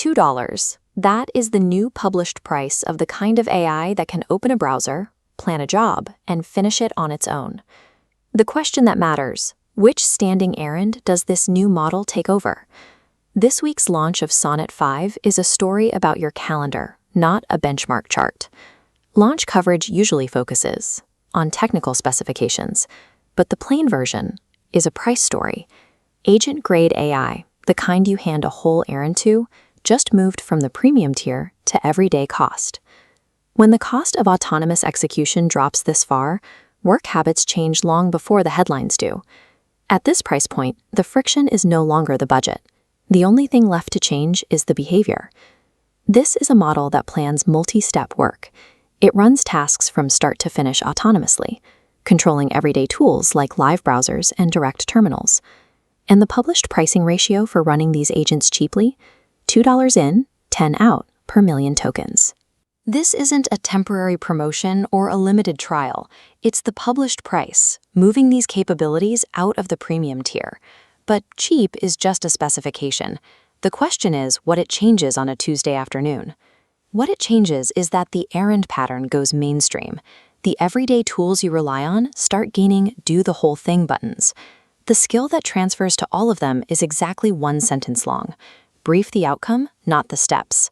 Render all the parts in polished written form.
$2. That is the new published price of the kind of AI that can open a browser, plan a job, and finish it on its own. The question that matters: which standing errand does this new model take over? This week's launch of Sonnet 5 is a story about your calendar, not a benchmark chart. Launch coverage usually focuses on technical specifications, but the plain version is a price story. Agent-grade AI, the kind you hand a whole errand to, just moved from the premium tier to everyday cost. When the cost of autonomous execution drops this far, work habits change long before the headlines do. At this price point, the friction is no longer the budget. The only thing left to change is the behavior. This is a model that plans multi-step work. It runs tasks from start to finish autonomously, controlling everyday tools like live browsers and direct terminals. And the published pricing ratio for running these agents cheaply? $2 in, 10 out per million tokens. This isn't a temporary promotion or a limited trial. It's the published price, moving these capabilities out of the premium tier. But cheap is just a specification. The question is what it changes on a Tuesday afternoon. What it changes is that the errand pattern goes mainstream. The everyday tools you rely on start gaining do-the-whole-thing buttons. The skill that transfers to all of them is exactly one sentence long. Brief the outcome, not the steps.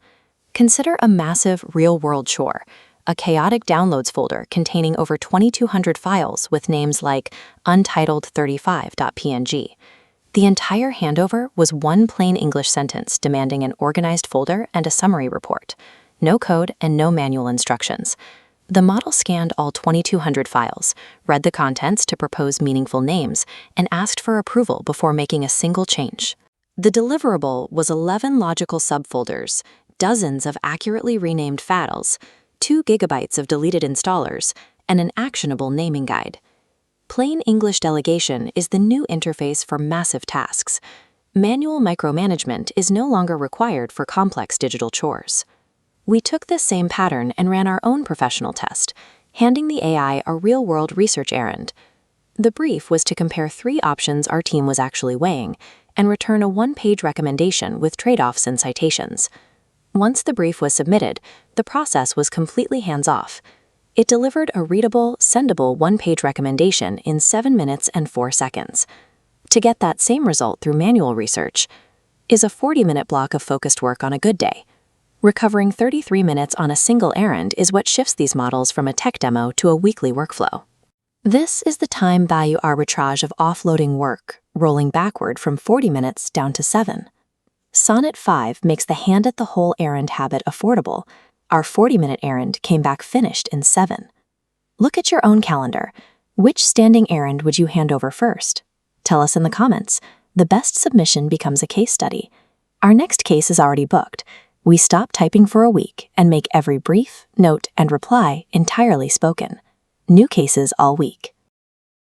Consider a massive real-world chore, a chaotic downloads folder containing over 2,200 files with names like untitled35.png. The entire handover was one plain English sentence demanding an organized folder and a summary report. No code and no manual instructions. The model scanned all 2,200 files, read the contents to propose meaningful names, and asked for approval before making a single change. The deliverable was 11 logical subfolders, dozens of accurately renamed files, 2 gigabytes of deleted installers, and an actionable naming guide. Plain English delegation is the new interface for massive tasks. Manual micromanagement is no longer required for complex digital chores. We took this same pattern and ran our own professional test, handing the AI a real-world research errand. The brief was to compare 3 options our team was actually weighing and return a 1-page recommendation with trade-offs and citations. Once the brief was submitted, the process was completely hands-off. It delivered a readable, sendable 1-page recommendation in 7 minutes and 4 seconds. To get that same result through manual research is a 40-minute block of focused work on a good day. Recovering 33 minutes on a single errand is what shifts these models from a tech demo to a weekly workflow. This is the time value arbitrage of offloading work, rolling backward from 40 minutes down to 7. Sonnet 5 makes the hand-it-the-whole-errand habit affordable. Our 40-minute errand came back finished in 7. Look at your own calendar. Which standing errand would you hand over first? Tell us in the comments. The best submission becomes a case study. Our next case is already booked. We stop typing for a week and make every brief, note, and reply entirely spoken. New cases all week.